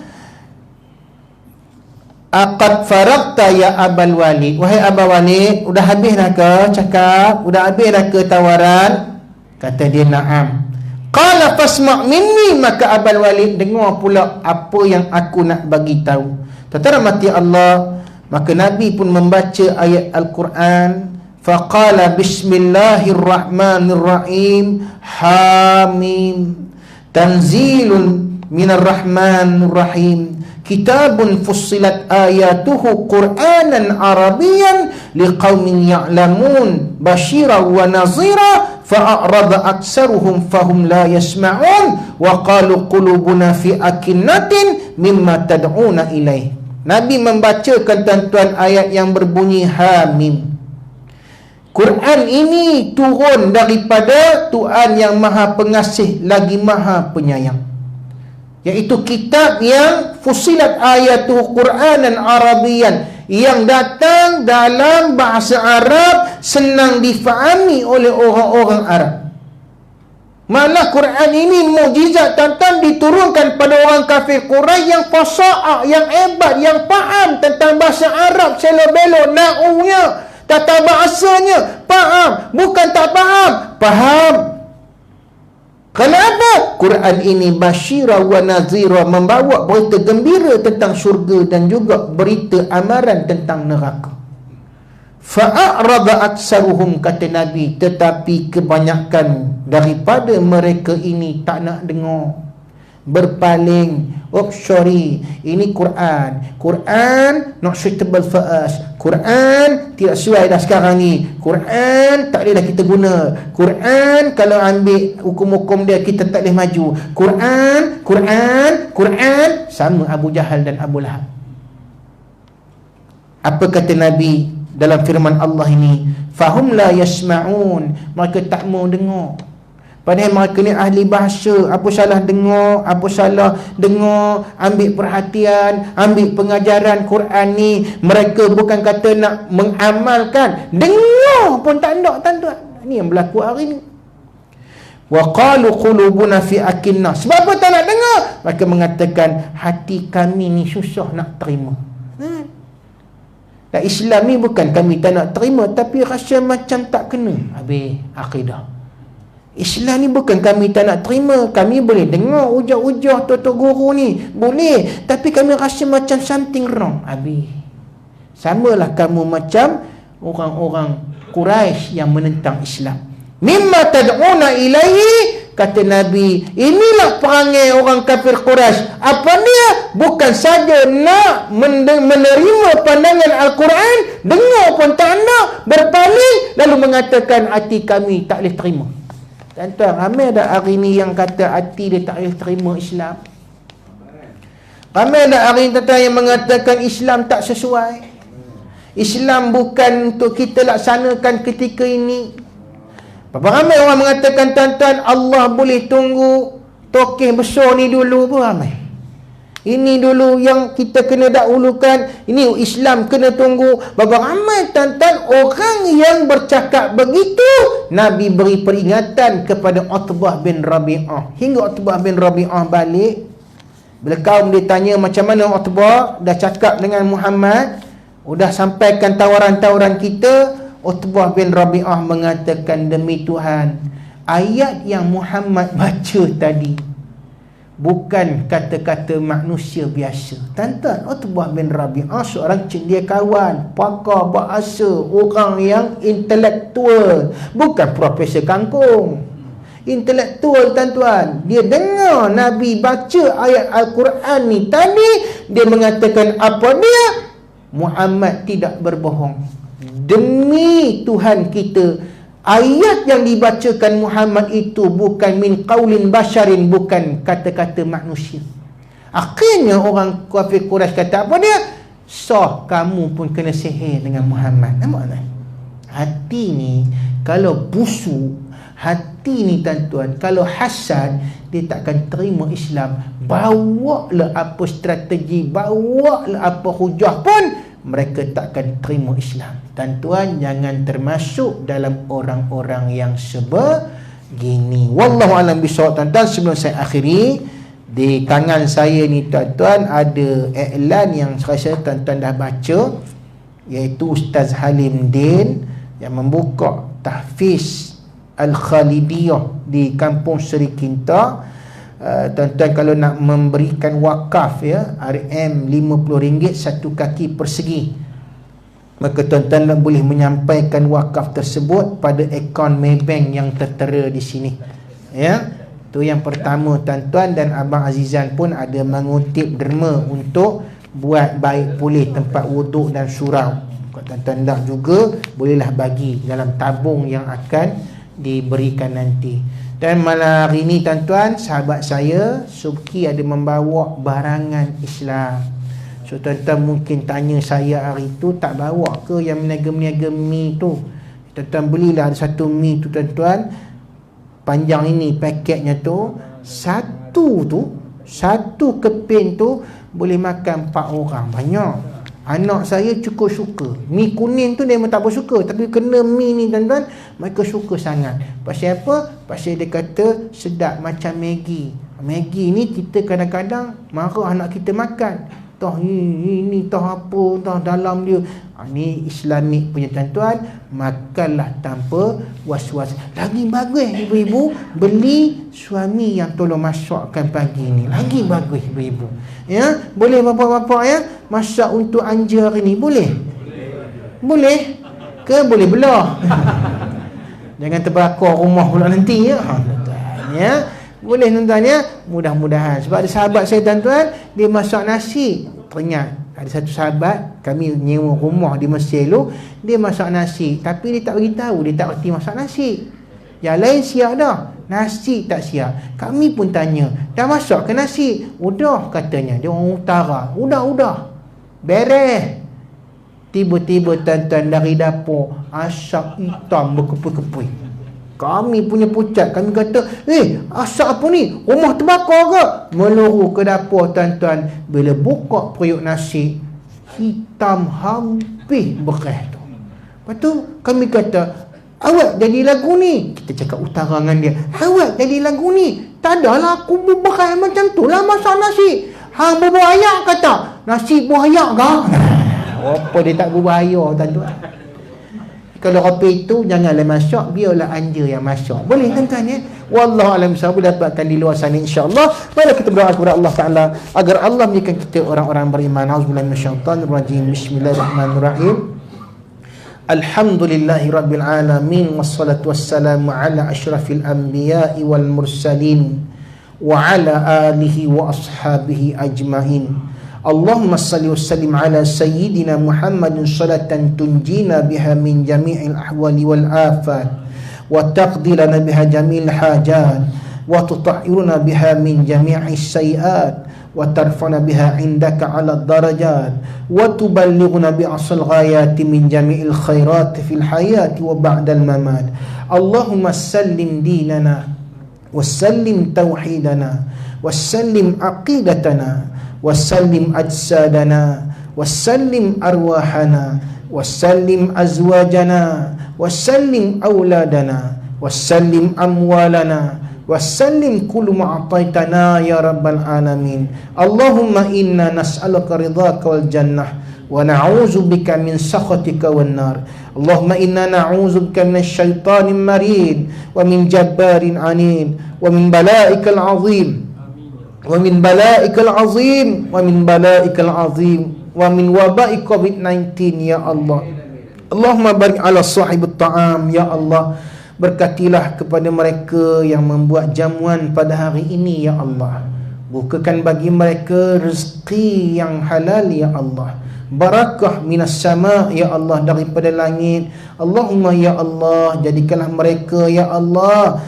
S1: aqad faraqta ya Abul Walid, wahai Abul Walid, udah habis dah ke cakap, udah habis dah ke tawaran? Kata dia, na'am. Qala fasma' minni, maka Abul Walid dengar pula apa yang aku nak bagi tahu. Tuan-tuan mati Allah, maka Nabi pun membaca ayat Al-Quran. Faqala bismillahirrahmanirrahim, hamim, tanzilun minar rahmanir rahim, kitabun fussilat ayatuhu qur'anan arabiyan liqaumin ya'lamun basyira wa nazira fa'arada aksaruhum fahum la yasma'un wa qalu qulubuna fi akinnatin mimma tad'una ilaih. Nabi membacakan, tuan-tuan, ayat yang berbunyi hamim. Quran ini turun daripada Tuhan yang Maha Pengasih lagi Maha Penyayang, iaitu kitab yang fusilat ayatuhu Qur'anan Arabiyan, yang datang dalam bahasa Arab, senang difahami oleh orang-orang Arab. Malah Quran ini mukjizat, tuan-tuan, diturunkan pada orang kafir Quraisy yang fasahah, yang hebat, yang faham tentang bahasa Arab selok-belok, nahwunya, tata bahasanya, faham. Bukan tak faham, faham. Kenapa? Quran ini basyira wa nazira, membawa berita gembira tentang syurga dan juga berita amaran tentang neraka. Fa'arada aksaruhum, kata Nabi, tetapi kebanyakan daripada mereka ini tak nak dengar, berpaling. Oh sorry, ini Quran not suitable for us. Quran tidak sesuai dah sekarang ni. Quran tak boleh dah kita guna. Quran kalau ambil hukum-hukum dia, kita tak boleh maju. Quran sama Abu Jahal dan Abu Lahab. Apa kata Nabi dalam firman Allah ini? Fahum la yasma'un, mereka tak mau dengar. Padahal mereka ni ahli bahasa. Apa salah dengar, ambil perhatian, ambil pengajaran Quran ni. Mereka bukan kata nak mengamalkan, dengar pun tak nak, tuan-tuan. Ini yang berlaku hari ni. Wa qalu qulubuna fi akinnah, sebab apa tak nak dengar? Mereka mengatakan hati kami ni susah nak terima. Dan Islam ni bukan kami tak nak terima, tapi rasa macam tak kena. Habis akidah. Islam ni bukan kami tak nak terima, kami boleh dengar ujah-ujah tuan-tuan guru ni, boleh, tapi kami rasa macam something wrong. Habis samalah kamu macam orang-orang Quraisy yang menentang Islam. Mimma tad'una ilaihi, kata Nabi, inilah perangai orang kafir Quraisy. Apa dia? Bukan saja nak menerima pandangan Al-Quran, dengar pun tak nak, berpaling, lalu mengatakan hati kami tak boleh terima. Tuan-tuan, ramai ada hari ni yang kata hati dia tak boleh terima Islam. Ramai ada hari ni, tuan-tuan, yang mengatakan Islam tak sesuai. Islam bukan untuk kita laksanakan ketika ini. Berapa ramai orang mengatakan, tuan-tuan, Allah boleh tunggu tokeh besar ni dulu pun ramai. Ini dulu yang kita kena dahulukan, ini Islam kena tunggu. Berapa ramai, tuan-tuan, orang yang bercakap begitu. Nabi beri peringatan kepada Utbah bin Rabi'ah. Hingga Utbah bin Rabi'ah balik, bila kaum dia tanya macam mana Utbah, dah cakap dengan Muhammad, dah sampaikan tawaran-tawaran kita, Utbah bin Rabi'ah mengatakan, demi Tuhan, ayat yang Muhammad baca tadi bukan kata-kata manusia biasa. Tuan-tuan, Utbah bin Rabi'ah seorang cendekiawan, pakar bahasa, orang yang intelektual, bukan profesor kangkung. Intelektual, tuan-tuan. Dia dengar Nabi baca ayat Al-Quran ni tadi, dia mengatakan apa dia? Muhammad tidak berbohong. Demi Tuhan kita, ayat yang dibacakan Muhammad itu bukan min qaulin basyarin, bukan kata-kata manusia. Akhirnya orang kafir Quraisy kata apa dia? Sah kamu pun kena sihir dengan Muhammad. Nampak tak? Hati ni kalau busuk, hati ni, tuan-tuan, kalau hasad, dia takkan terima Islam. Bawalah apa strategi, bawalah apa hujah pun, mereka takkan terima Islam. Tuan-tuan, jangan termasuk dalam orang-orang yang gini. Wallahu alam bisawab. Tuan-tuan, sebelum saya akhiri, di tangan saya ni tuan-tuan ada iklan yang saya tuan-tuan dah baca, iaitu Ustaz Halim Din yang membuka tahfiz Al-Khalidiyah di Kampung Seri Kinta. Tuan-tuan kalau nak memberikan wakaf ya, RM RM50 satu kaki persegi, maka tuan-tuan boleh menyampaikan wakaf tersebut pada akaun Maybank yang tertera di sini. Ya, tu yang pertama tuan-tuan. Dan Abang Azizan pun ada mengutip derma untuk buat baik pulih tempat wuduk dan surau. Kalau tuan-tuan nak juga, bolehlah bagi dalam tabung yang akan diberikan nanti. Dan malam hari ni tuan-tuan, sahabat saya Subki ada membawa barangan Islam. So tuan-tuan mungkin tanya saya hari tu, tak bawa ke yang meniaga-meniaga mi tu? Tuan-tuan belilah ada satu mi tu tuan-tuan, panjang ini paketnya tu, satu keping tu boleh makan 4 orang, banyak. Anak saya cukup suka. Mi kuning tu dia memang tak bersuka, tapi kena mi ni tuan-tuan, mereka suka sangat. Pasal apa? Pasal dia kata sedap macam Maggi. Maggi ni kita kadang-kadang marah anak kita makan, toh ini toh apa, toh dalam dia. Ni Islamik punya tuan-tuan. Makanlah tanpa was-was. Lagi bagus ibu-ibu beli suami yang tolong masakkan pagi ni, lagi bagus ibu-ibu. Ya, boleh bapak-bapak ya, masak untuk anja hari ni, boleh? Boleh ke boleh belah? Jangan terbakar rumah pula nanti ya. Ya, boleh tuan-tuan ya. Mudah-mudahan. Sebab ada sahabat saya tuan-tuan, dia masak nasi. Teringat ada satu sahabat, kami nyewa rumah di Mesir dulu, dia masak nasi, tapi dia tak beritahu dia tak reti masak nasi. Yang lain siap dah, nasi tak siap. Kami pun tanya, dah masak ke nasi? Udah katanya, dia orang utara. Udah beres. Tiba-tiba tuan-tuan dari dapur asap hitam berkepui-kepui. Kami punya pucat, kami kata, asap apa ni? Rumah terbakar ke? Meluruh ke dapur tuan-tuan. Bila buka periuk nasi, hitam habis bekas tu. Lepas tu kami kata, awak jadi lagu ni. Kita cakap utara dengan dia, awak jadi lagu ni. Tak adalah aku bekas macam tu lah masak nasi. Hang berbahaya kata. Nasi buaya ke? Apa dia tak berbahaya tuan-tuan? Kalau kopi itu janganlah masak, biarlah anja yang masak. Boleh tuan-tuan ya? Wallahu a'lam bishawab. Dapatkan di luar sana insya-Allah. Mari kita berdoa kepada Allah Taala agar Allah menjadikan kita orang-orang beriman. Auzubillahi minasyaitanir rajim. Bismillahirrahmanirrahim. Alhamdulillahirabbil alamin wassalatu wassalamu ala asyrafil anbiya'i wal mursalin wa ala alihi wa ashabihi ajmain. Allahumma salli wa sallim ala sayyidina Muhammadin salatan tunjina biha min jami'il ahwali wal afat wa taqdi lana biha jami'il hajat wa tutahhiruna biha min jami'is sayiat wa tarfana biha indaka ala darajat wa tuballighuna bi asal ghayati min jami'il khairat fil hayati wa ba'dal mamat. Allahumma sallim dinana wa sallim tauhidana wa sallim aqidatana wasallim ajsadana wasallim arwahana wasallim azwajana wasallim auladana wasallim amwalana wasallim kullu ma'ataitana ya rabbal alamin. Allahumma inna nas'aluka ridhaka wal jannah wa na'udzu bika min sakhatika wan nar. Allahumma inna na'udzu bika minasy syaithanir marid wa min jabbarin anid wa min bala'ikal azim wa min bala'ikal azim wa min bala'ikal azim wa min waba'i COVID-19 ya Allah. Allahumma barik ala sahibut ta'am ya Allah. Berkatilah kepada mereka yang membuat jamuan pada hari ini ya Allah. Bukakan bagi mereka rezeki yang halal ya Allah. Barakah minas sama ya Allah, daripada langit. Allahumma ya Allah, jadikanlah mereka ya Allah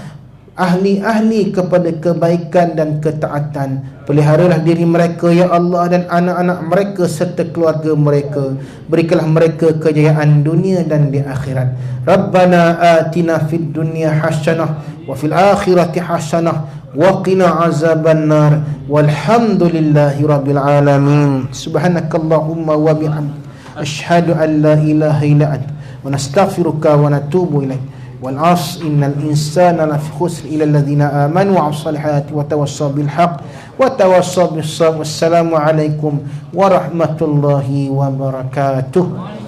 S1: ahli-ahli kepada kebaikan dan ketaatan. Peliharalah diri mereka ya Allah dan anak-anak mereka serta keluarga mereka. Berikanlah mereka kejayaan dunia dan di akhirat. Rabbana atina fid dunya hasanah wa fil akhirati hasanah wa qina azaban nar. Walhamdulillahi rabbil alamin. Subhanakallahumma wa bihamdika asyhadu an la ilaha illa anta wa nastaghfiruka wa natubu ilaik. wal 'asr innal insana lafi khusr illa alladhina amanu wa 'amilus salihati wa tawassaw bil haqq wa tawassaw bis sabr. Wassalamu alaikum warahmatullahi wabarakatuh.